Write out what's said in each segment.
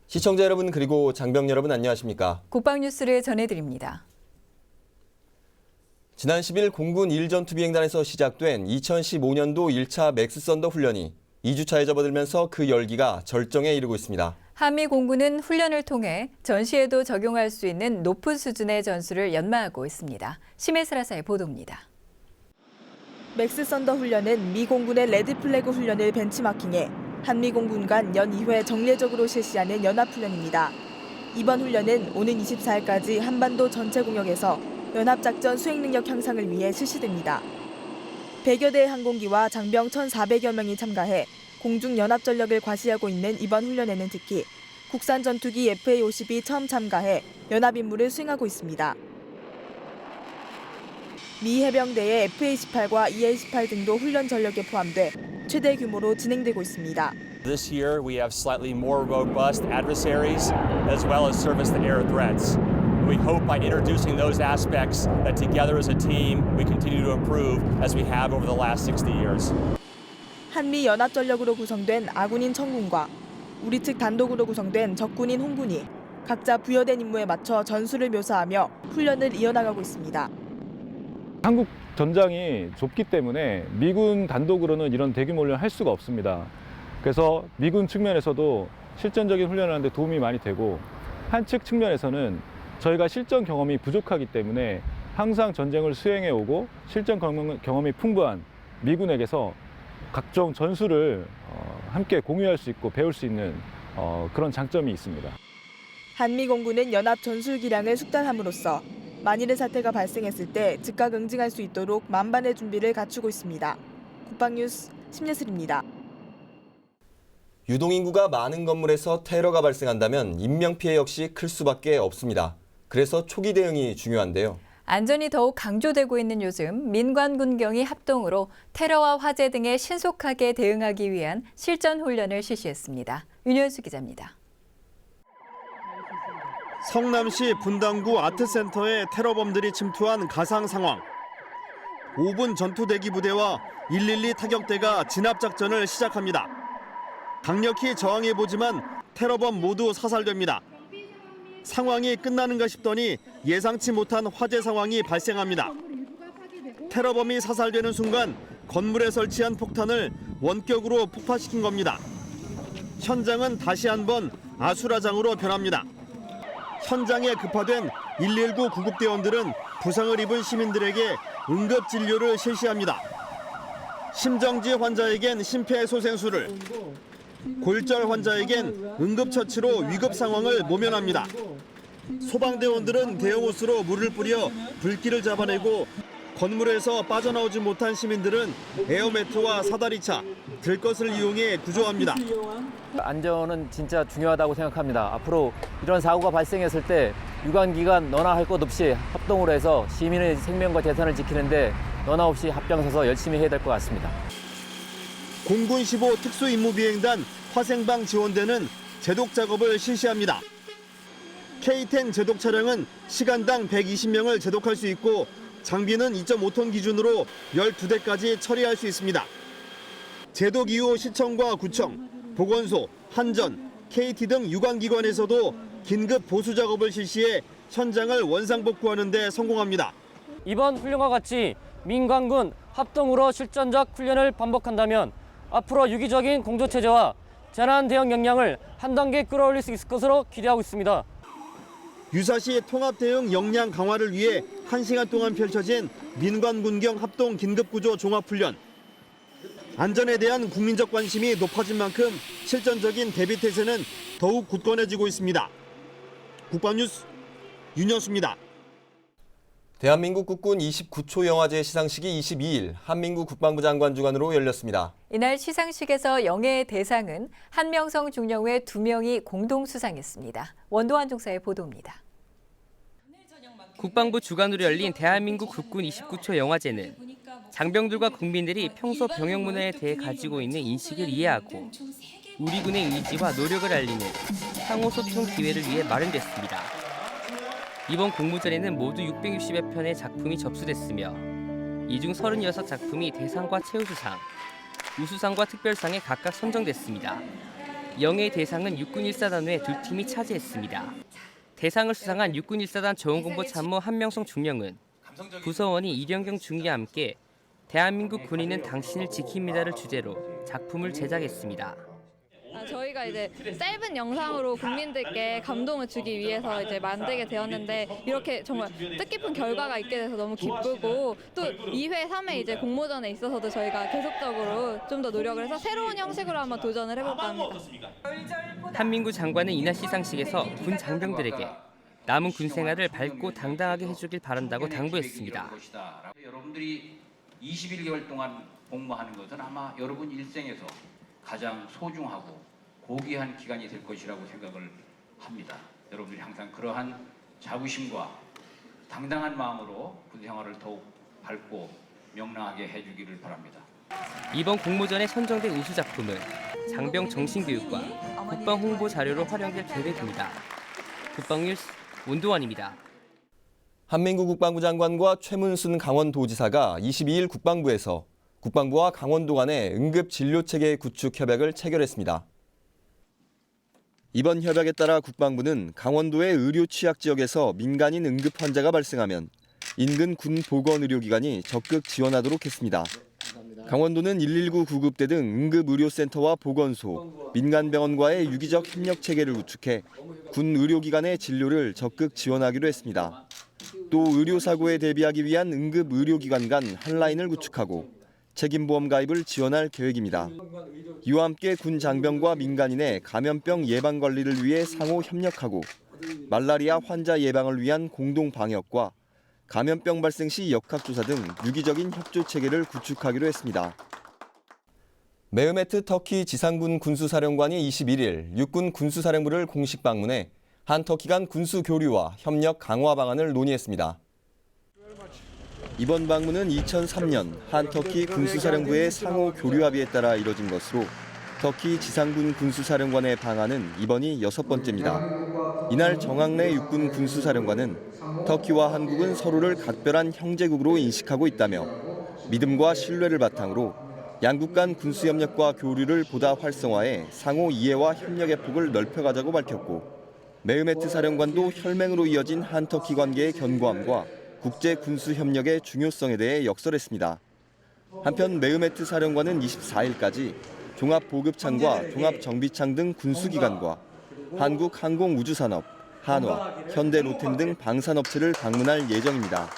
시청자 여러분 그리고 장병 여러분 안녕하십니까? 국방뉴스를 전해드립니다. 지난 10일 공군 1전투비행단에서 시작된 2015년도 1차 맥스 썬더 훈련이 2주차에 접어들면서 그 열기가 절정에 이르고 있습니다. 한미 공군은 훈련을 통해 전시에도 적용할 수 있는 높은 수준의 전술을 연마하고 있습니다. 심혜슬아사의 보도입니다. 맥스 썬더 훈련은 미 공군의 레드 플래그 훈련을 벤치마킹해 한미 공군 간 연 2회 정례적으로 실시하는 연합훈련입니다. 이번 훈련은 오는 24일까지 한반도 전체 공역에서 연합작전 수행 능력 향상을 위해 실시됩니다. 100여 대의 항공기와 장병 1,400여 명이 참가해 공중 연합 전력을 과시하고 있는 이번 훈련에는 특히 국산 전투기 FA-50이 처음 참가해 연합 임무를 수행하고 있습니다. 미 해병대의 F-18과 E-18 등도 훈련 전력에 포함돼 최대 규모로 진행되고 있습니다. This year we have slightly more robust adversaries as well as surface-to-air threats. We hope by introducing those aspects that together as a team we continue to improve as we have over the last 60 years. 한미 연합 전력으로 구성된 아군인 청군과 우리 측 단독으로 구성된 적군인 홍군이 각자 부여된 임무에 맞춰 전술을 묘사하며 훈련을 이어나가고 있습니다. 한국 전장이 좁기 때문에 미군 단독으로는 이런 대규모 훈련을 할 수가 없습니다. 그래서 미군 측면에서도 실전적인 훈련을 하는데 도움이 많이 되고 한측 측면에서는 저희가 실전 경험이 부족하기 때문에 항상 전쟁을 수행해 오고 실전 경험이 풍부한 미군에게서 각종 전술을 함께 공유할 수 있고 배울 수 있는 그런 장점이 있습니다. 한미 공군은 연합 전술 기량을 숙달함으로써 만일의 사태가 발생했을 때 즉각 응징할 수 있도록 만반의 준비를 갖추고 있습니다. 국방뉴스 심예슬입니다. 유동인구가 많은 건물에서 테러가 발생한다면 인명피해 역시 클 수밖에 없습니다. 그래서 초기 대응이 중요한데요. 안전이 더욱 강조되고 있는 요즘 민관 군경이 합동으로 테러와 화재 등에 신속하게 대응하기 위한 실전 훈련을 실시했습니다. 윤현수 기자입니다. 성남시 분당구 아트센터에 테러범들이 침투한 가상 상황. 5분 전투대기 부대와 112 타격대가 진압작전을 시작합니다. 강력히 저항해보지만 테러범 모두 사살됩니다. 상황이 끝나는가 싶더니 예상치 못한 화재 상황이 발생합니다. 테러범이 사살되는 순간 건물에 설치한 폭탄을 원격으로 폭파시킨 겁니다. 현장은 다시 한번 아수라장으로 변합니다. 현장에 급파된 119 구급대원들은 부상을 입은 시민들에게 응급진료를 실시합니다. 심정지 환자에겐 심폐소생술을, 골절 환자에겐 응급처치로 위급 상황을 모면합니다. 소방대원들은 대형호스로 물을 뿌려 불길을 잡아내고 건물에서 빠져나오지 못한 시민들은 에어매트와 사다리차, 들것을 이용해 구조합니다. 안전은 진짜 중요하다고 생각합니다. 앞으로 이런 사고가 발생했을 때 유관기관 너나 할 것 없이 합동으로 해서 시민의 생명과 재산을 지키는데 너나 없이 앞장서서 열심히 해야 될 것 같습니다. 공군 15 특수임무비행단 화생방 지원대는 제독 작업을 실시합니다. K-10 제독 차량은 시간당 120명을 제독할 수 있고 장비는 2.5톤 기준으로 12대까지 처리할 수 있습니다. 제독 이후 시청과 구청, 보건소, 한전, KT 등 유관기관에서도 긴급 보수 작업을 실시해 현장을 원상복구하는 데 성공합니다. 이번 훈련과 같이 민관군 합동으로 실전적 훈련을 반복한다면 앞으로 유기적인 공조체제와 재난 대응 역량을 한 단계 끌어올릴 수 있을 것으로 기대하고 있습니다. 유사시 통합 대응 역량 강화를 위해 1시간 동안 펼쳐진 민관군경 합동 긴급구조 종합훈련. 안전에 대한 국민적 관심이 높아진 만큼 실전적인 대비태세는 더욱 굳건해지고 있습니다. 국방뉴스 윤현수입니다. 대한민국 국군 29초 영화제 시상식이 22일 한민구 국방부 장관 주관으로 열렸습니다. 이날 시상식에서 영예의 대상은 한명성 중령회 2명이 공동 수상했습니다. 원도환 종사의 보도입니다. 국방부 주관으로 열린 대한민국 국군 29초 영화제는 장병들과 국민들이 평소 병영 문화에 대해 가지고 있는 인식을 이해하고 우리 군의 의지와 노력을 알리는 상호 소통 기회를 위해 마련됐습니다. 이번 공모전에는 모두 660여 편의 작품이 접수됐으며 이 중 36작품이 대상과 최우수상, 우수상과 특별상에 각각 선정됐습니다. 영예의 대상은 육군 1사단의 두 팀이 차지했습니다. 대상을 수상한 육군 1사단 정원공보 참모 한명성 중령은 부서원이 이령경 중위와 함께 대한민국 군인은 당신을 지킵니다를 주제로 작품을 제작했습니다. 저희가 이제 짧은 영상으로 국민들께 감동을 주기 위해서 이제 만들게 되었는데 이렇게 정말 뜻깊은 결과가 있게 돼서 너무 기쁘고 또 2회, 3회 이제 공모전에 있어서도 저희가 계속적으로 좀 더 노력을 해서 새로운 형식으로 한번 도전을 해볼까 합니다. 한민구 장관은 이날 시상식에서 군 장병들에게 남은 군 생활을 밝고 당당하게 해주길 바란다고 당부했습니다. 여러분들이 21개월 동안 복무하는 것은 아마 여러분 일생에서 가장 소중하고 고귀한 기간이 될 것이라고 생각을 합니다. 여러분들이 항상 그러한 자부심과 당당한 마음으로 군 생활을 더욱 밝고 명랑하게 해주기를 바랍니다. 이번 공모전에 선정된 우수 작품은 장병 정신교육과 국방 홍보 자료로 활용될 계획입니다. 국방뉴스 원도환입니다. 한민구 국방부 장관과 최문순 강원도지사가 22일 국방부에서 국방부와 강원도 간의 응급진료체계 구축 협약을 체결했습니다. 이번 협약에 따라 국방부는 강원도의 의료 취약 지역에서 민간인 응급 환자가 발생하면 인근 군 보건의료기관이 적극 지원하도록 했습니다. 강원도는 119 구급대 등 응급의료센터와 보건소, 민간병원과의 유기적 협력체계를 구축해 군 의료기관의 진료를 적극 지원하기로 했습니다. 또 의료사고에 대비하기 위한 응급의료기관 간 한라인을 구축하고 책임보험 가입을 지원할 계획입니다. 이와 함께 군 장병과 민간인의 감염병 예방 관리를 위해 상호 협력하고 말라리아 환자 예방을 위한 공동 방역과 감염병 발생 시 역학조사 등 유기적인 협조 체계를 구축하기로 했습니다. 메흐메트 터키 지상군 군수사령관이 21일 육군 군수사령부를 공식 방문해 한 터키 간 군수 교류와 협력 강화 방안을 논의했습니다. 이번 방문은 2003년 한 터키 군수사령부의 상호 교류 합의에 따라 이뤄진 것으로 터키 지상군 군수사령관의 방한은 이번이 6번째입니다. 이날 정학래 육군 군수사령관은 터키와 한국은 서로를 각별한 형제국으로 인식하고 있다며 믿음과 신뢰를 바탕으로 양국 간 군수협력과 교류를 보다 활성화해 상호 이해와 협력의 폭을 넓혀가자고 밝혔고 메흐메트 사령관도 혈맹으로 이어진 한터키 관계의 견고함과 국제 군수 협력의 중요성에 대해 역설했습니다. 한편 메흐메트 사령관은 24일까지 종합보급창과 종합정비창 등 군수기관과 한국항공우주산업, 한화, 현대로템 등 방산업체를 방문할 예정입니다.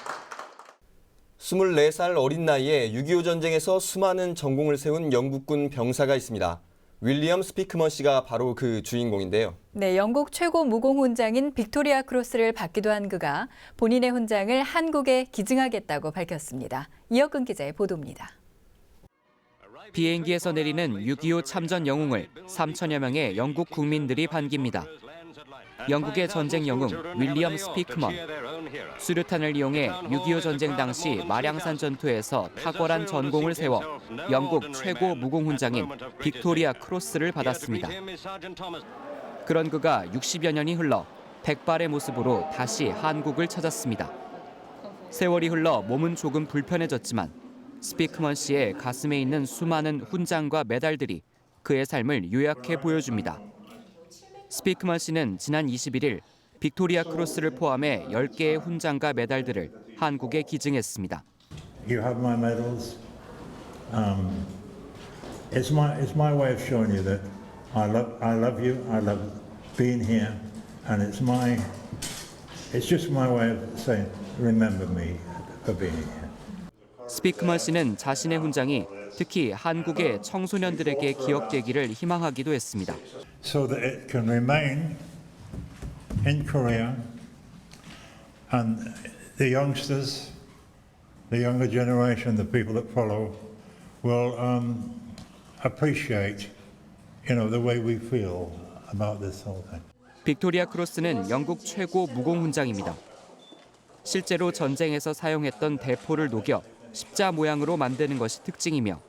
24살 어린 나이에 6.25 전쟁에서 수많은 전공을 세운 영국군 병사가 있습니다. 윌리엄 스피크먼 씨가 바로 그 주인공인데요. 네, 영국 최고 무공 훈장인 빅토리아 크로스를 받기도 한 그가 본인의 훈장을 한국에 기증하겠다고 밝혔습니다. 이혁근 기자의 보도입니다. 비행기에서 내리는 6.25 참전 영웅을 3천여 명의 영국 국민들이 반깁니다. 영국의 전쟁 영웅 윌리엄 스피크먼. 수류탄을 이용해 6.25 전쟁 당시 마량산 전투에서 탁월한 전공을 세워 영국 최고 무공훈장인 빅토리아 크로스를 받았습니다. 그런 그가 60여 년이 흘러 백발의 모습으로 다시 한국을 찾았습니다. 세월이 흘러 몸은 조금 불편해졌지만 스피크먼 씨의 가슴에 있는 수많은 훈장과 메달들이 그의 삶을 요약해 보여줍니다. 스피크먼 씨는 지난 21일 빅토리아 크로스를 포함해 10개의 훈장과 메달들을 한국에 기증했습니다. You have my medals. It's my way of showing you that I love you. I love being here, and it's just my way of saying remember me for being here. 스피크먼 씨는 자신의 훈장이 특히 한국의 청소년들에게 기억되기를 희망하기도 했습니다. So that it can remain in Korea, and the youngsters, the younger generation, the people that follow, will appreciate, the way we feel about this whole thing. 빅토리아 크로스는 영국 최고 무공 훈장입니다. 실제로 전쟁에서 사용했던 대포를 녹여 십자 모양으로 만드는 것이 특징이며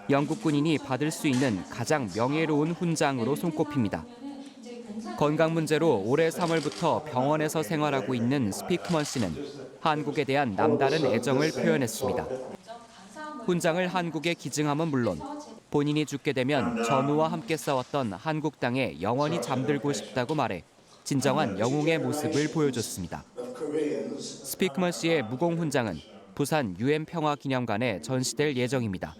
영국 군인이 받을 수 있는 가장 명예로운 훈장으로 손꼽힙니다. 건강 문제로 올해 3월부터 병원에서 생활하고 있는 스피크먼 씨는 한국에 대한 남다른 애정을 표현했습니다. 훈장을 한국에 기증함은 물론 본인이 죽게 되면 전우와 함께 싸웠던 한국 땅에 영원히 잠들고 싶다고 말해 진정한 영웅의 모습을 보여줬습니다. 스피크먼 씨의 무공 훈장은 부산 UN 평화기념관에 전시될 예정입니다.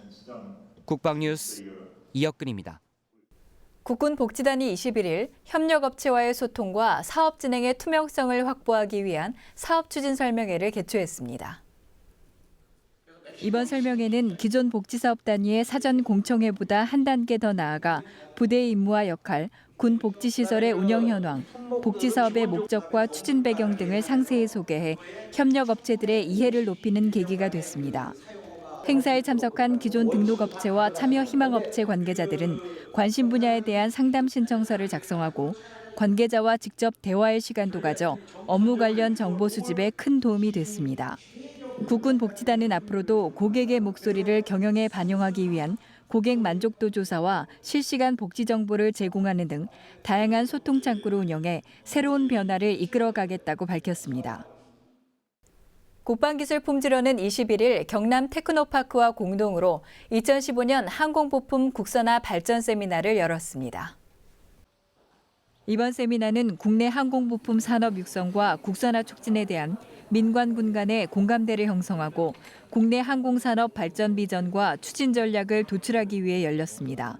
국방뉴스 이혁근입니다. 국군복지단이 21일 협력업체와의 소통과 사업 진행의 투명성을 확보하기 위한 사업추진설명회를 개최했습니다. 이번 설명회는 기존 복지사업 단위의 사전 공청회보다 한 단계 더 나아가 부대의 임무와 역할, 군 복지시설의 운영 현황, 복지사업의 목적과 추진 배경 등을 상세히 소개해 협력업체들의 이해를 높이는 계기가 됐습니다. 행사에 참석한 기존 등록업체와 참여 희망업체 관계자들은 관심 분야에 대한 상담 신청서를 작성하고 관계자와 직접 대화할 시간도 가져 업무 관련 정보 수집에 큰 도움이 됐습니다. 국군복지단은 앞으로도 고객의 목소리를 경영에 반영하기 위한 고객 만족도 조사와 실시간 복지 정보를 제공하는 등 다양한 소통 창구를 운영해 새로운 변화를 이끌어가겠다고 밝혔습니다. 국방기술품질원은 21일 경남 테크노파크와 공동으로 2015년 항공부품 국산화 발전 세미나를 열었습니다. 이번 세미나는 국내 항공부품 산업 육성과 국산화 촉진에 대한 민관군 간의 공감대를 형성하고 국내 항공산업 발전 비전과 추진 전략을 도출하기 위해 열렸습니다.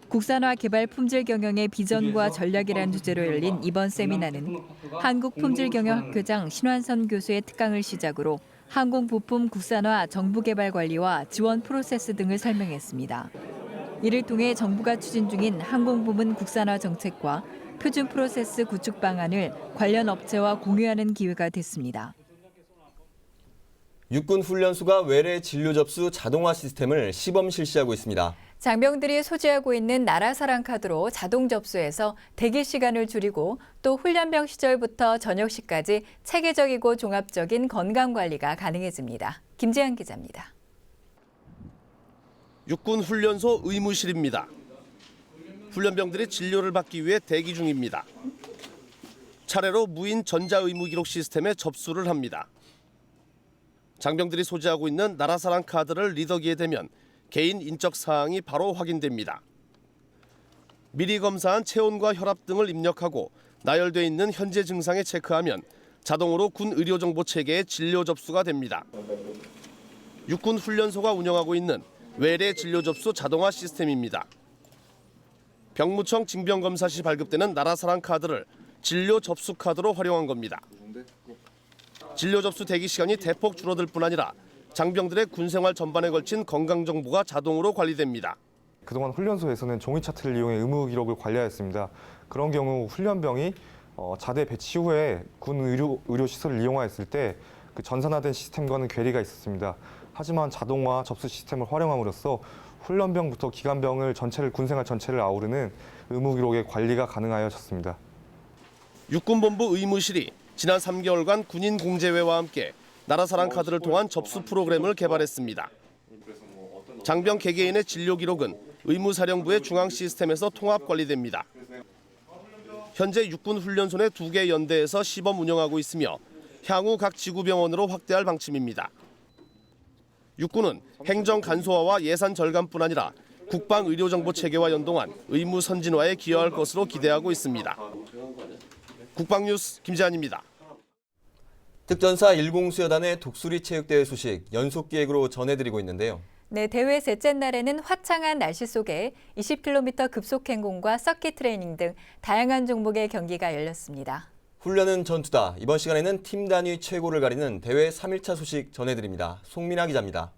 국산화 개발 품질 경영의 비전과 전략이라는 주제로 열린 이번 세미나는 한국품질경영학회장 신환선 교수의 특강을 시작으로 항공부품 국산화 정부개발 관리와 지원 프로세스 등을 설명했습니다. 이를 통해 정부가 추진 중인 항공부문 국산화 정책과 표준 프로세스 구축 방안을 관련 업체와 공유하는 기회가 됐습니다. 육군 훈련소가 외래 진료 접수 자동화 시스템을 시범 실시하고 있습니다. 장병들이 소지하고 있는 나라사랑 카드로 자동 접수해서 대기 시간을 줄이고 또 훈련병 시절부터 전역시까지 체계적이고 종합적인 건강관리가 가능해집니다. 김재한 기자입니다. 육군 훈련소 의무실입니다. 훈련병들이 진료를 받기 위해 대기 중입니다. 차례로 무인 전자의무기록 시스템에 접수를 합니다. 장병들이 소지하고 있는 나라사랑 카드를 리더기에 대면 개인 인적 사항이 바로 확인됩니다. 미리 검사한 체온과 혈압 등을 입력하고 나열돼 있는 현재 증상에 체크하면 자동으로 군 의료정보 체계에 진료 접수가 됩니다. 육군 훈련소가 운영하고 있는 외래 진료 접수 자동화 시스템입니다. 병무청 징병검사 시 발급되는 나라사랑 카드를 진료 접수 카드로 활용한 겁니다. 진료 접수 대기 시간이 대폭 줄어들 뿐 아니라 장병들의 군생활 전반에 걸친 건강 정보가 자동으로 관리됩니다. 그동안 훈련소에서는 종이 차트를 이용해 의무 기록을 관리하였습니다. 그런 경우 훈련병이 자대 배치 후에 군 의료 시설을 이용하였을 때 그 전산화된 시스템과는 괴리가 있었습니다. 하지만 자동화 접수 시스템을 활용함으로써 훈련병부터 기관병을 군생활 전체를 아우르는 의무 기록의 관리가 가능하여졌습니다. 육군본부 의무실이 지난 3개월간 군인 공제회와 함께 나라사랑 카드를 통한 접수 프로그램을 개발했습니다. 장병 개개인의 진료 기록은 의무사령부의 중앙 시스템에서 통합 관리됩니다. 현재 육군 훈련소 내 2개 연대에서 시범 운영하고 있으며 향후 각 지구병원으로 확대할 방침입니다. 육군은 행정 간소화와 예산 절감뿐 아니라 국방 의료정보 체계와 연동한 의무 선진화에 기여할 것으로 기대하고 있습니다. 국방뉴스 김재한입니다. 특전사 10수여단의 독수리 체육대회 소식 연속 기획으로 전해드리고 있는데요. 네, 대회 셋째 날에는 화창한 날씨 속에 20km 급속 행군과 서킷 트레이닝 등 다양한 종목의 경기가 열렸습니다. 훈련은 전투다. 이번 시간에는 팀 단위 최고를 가리는 대회 3일차 소식 전해드립니다. 송민아 기자입니다.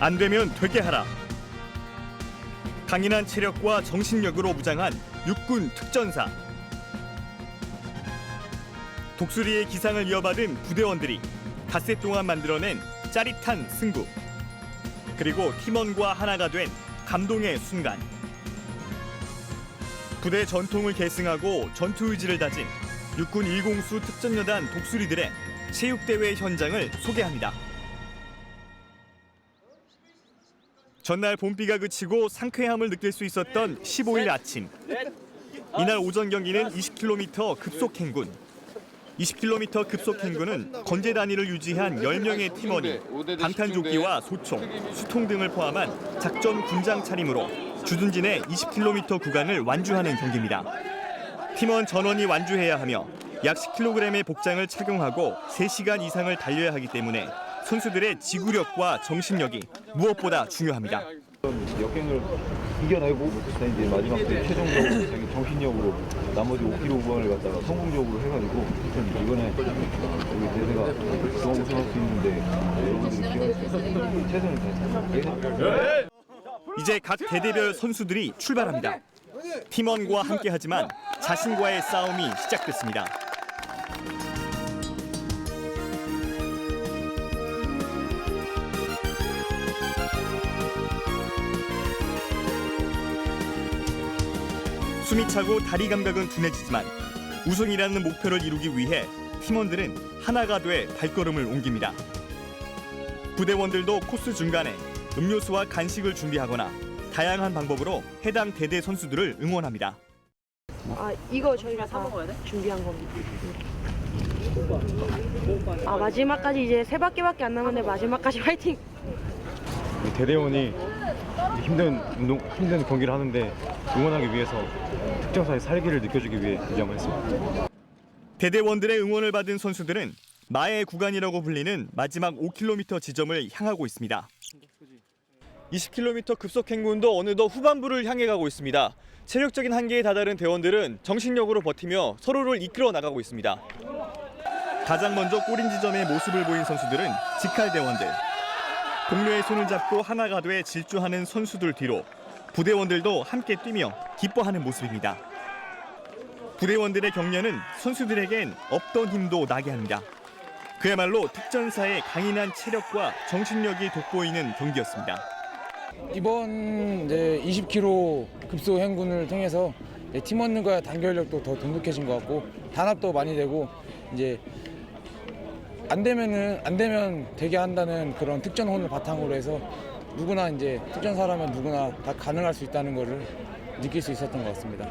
안 되면 되게 하라. 강인한 체력과 정신력으로 무장한 육군 특전사. 독수리의 기상을 이어받은 부대원들이 닷새 동안 만들어낸 짜릿한 승부. 그리고 팀원과 하나가 된 감동의 순간. 부대 전통을 계승하고 전투 의지를 다진 육군 1공수 특전여단 독수리들의 체육대회 현장을 소개합니다. 전날 봄비가 그치고 상쾌함을 느낄 수 있었던 15일 아침. 이날 오전 경기는 20km 급속 행군. 20km 급속 행군은 건재 단위를 유지한 10명의 팀원이 방탄조끼와 소총, 수통 등을 포함한 작전 군장 차림으로 주둔진의 20km 구간을 완주하는 경기입니다. 팀원 전원이 완주해야 하며 약 10kg의 복장을 착용하고 3시간 이상을 달려야 하기 때문에 선수들의 지구력과 정신력이 무엇보다 중요합니다. 역행을 이겨내고 이제 마지막 때 최종적으로 정신력으로 나머지 5km 구간을 갖다가 성공적으로 해가지고 이번에 우리 대회가 더 우승할 수 있는데 여러분들이 최선을 다했습니다. 이제 각 대대별 선수들이 출발합니다. 팀원과 함께하지만 자신과의 싸움이 시작됐습니다. 숨이 차고 다리 감각은 둔해지지만 우승이라는 목표를 이루기 위해 팀원들은 하나가 돼 발걸음을 옮깁니다. 부대원들도 코스 중간에 음료수와 간식을 준비하거나 다양한 방법으로 해당 대대 선수들을 응원합니다. 이거 저희가 다 준비한 겁니다. 마지막까지 이제 3바퀴밖에 안 남았는데 마지막까지 화이팅! 대대원이 힘든 경기를 하는데 응원하기 위해서 특전사의 살기를 느껴주기 위해 이점을 했습니다. 대대원들의 응원을 받은 선수들은 마의 구간이라고 불리는 마지막 5km 지점을 향하고 있습니다. 20km 급속 행군도 어느덧 후반부를 향해 가고 있습니다. 체력적인 한계에 다다른 대원들은 정신력으로 버티며 서로를 이끌어 나가고 있습니다. 가장 먼저 꼬린 지점에 모습을 보인 선수들은 직할 대원들. 동료의 손을 잡고 하나가 돼 질주하는 선수들 뒤로 부대원들도 함께 뛰며 기뻐하는 모습입니다. 부대원들의 격려는 선수들에겐 없던 힘도 나게 합니다. 그야말로 특전사의 강인한 체력과 정신력이 돋보이는 경기였습니다. 이번 20km 급속 행군을 통해서 팀원들과의 단결력도 더 돈독해진 것 같고 단합도 많이 되고 이제 안 되면 되게 한다는 그런 특전혼을 바탕으로 해서 누구나 이제 특전사라면 누구나 다 가능할 수 있다는 것을 느낄 수 있었던 것 같습니다.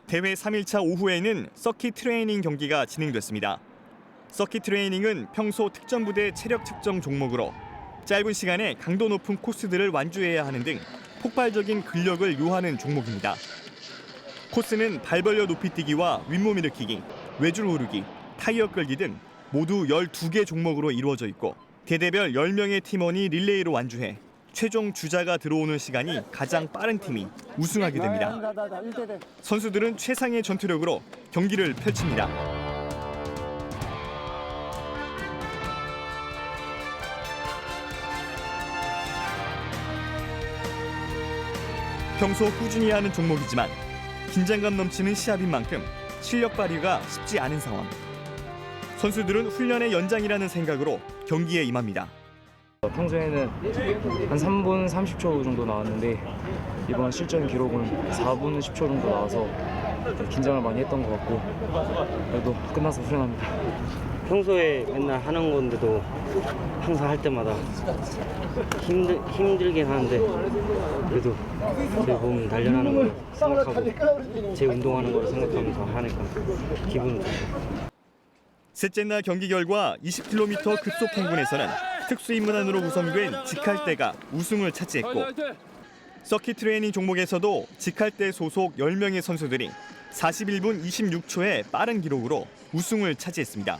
대회 3일차 오후에는 서킷 트레이닝 경기가 진행됐습니다. 서킷 트레이닝은 평소 특전부대 체력 측정 종목으로 짧은 시간에 강도 높은 코스들을 완주해야 하는 등 폭발적인 근력을 요하는 종목입니다. 코스는 발 벌려 높이뛰기와 윗몸 일으키기, 외줄 오르기, 타이어 끌기 등 모두 12개 종목으로 이루어져 있고 대대별 10명의 팀원이 릴레이로 완주해 최종 주자가 들어오는 시간이 가장 빠른 팀이 우승하게 됩니다. 선수들은 최상의 전투력으로 경기를 펼칩니다. 평소 꾸준히 하는 종목이지만 긴장감 넘치는 시합인 만큼 실력 발휘가 쉽지 않은 상황. 선수들은 훈련의 연장이라는 생각으로 경기에 임합니다. 평소에는 한 3분 30초 정도 나왔는데 이번 실전 기록은 4분 10초 정도 나와서 긴장을 많이 했던 것 같고 그래도 끝나서 후련합니다. 평소에 맨날 하는 건데도 항상 할 때마다 힘들긴 하는데 그래도 제 몸 단련하는 걸 생각하고 제 운동하는 걸 생각하면서 하니까 기분은 좋죠. 셋째 날 경기 결과 20km 급속 행군에서는 특수임무단으로 구성된 직할대가 우승을 차지했고 서킷 트레이닝 종목에서도 직할대 소속 10명의 선수들이 41분 26초의 빠른 기록으로 우승을 차지했습니다.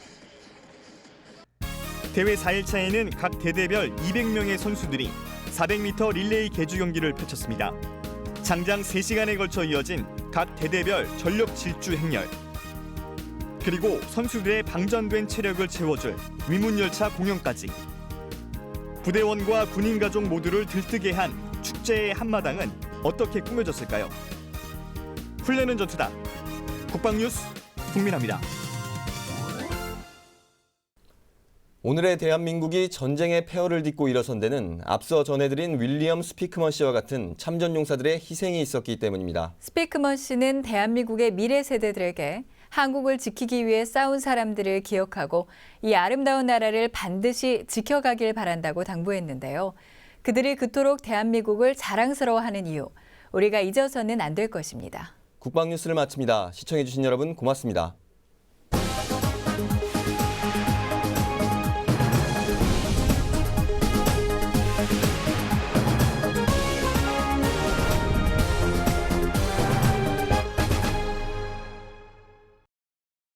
대회 4일차에는 각 대대별 200명의 선수들이 400m 릴레이 계주 경기를 펼쳤습니다. 장장 3시간에 걸쳐 이어진 각 대대별 전력 질주 행렬. 그리고 선수들의 방전된 체력을 채워줄 위문열차 공연까지. 부대원과 군인 가족 모두를 들뜨게 한 축제의 한마당은 어떻게 꾸며졌을까요? 훈련은 전투다. 국방뉴스 국민합니다. 오늘의 대한민국이 전쟁의 폐허를 딛고 일어선 데는 앞서 전해드린 윌리엄 스피크먼 씨와 같은 참전 용사들의 희생이 있었기 때문입니다. 스피크먼 씨는 대한민국의 미래 세대들에게 한국을 지키기 위해 싸운 사람들을 기억하고 이 아름다운 나라를 반드시 지켜가길 바란다고 당부했는데요. 그들이 그토록 대한민국을 자랑스러워하는 이유, 우리가 잊어서는 안 될 것입니다. 국방뉴스를 마칩니다. 시청해주신 여러분 고맙습니다.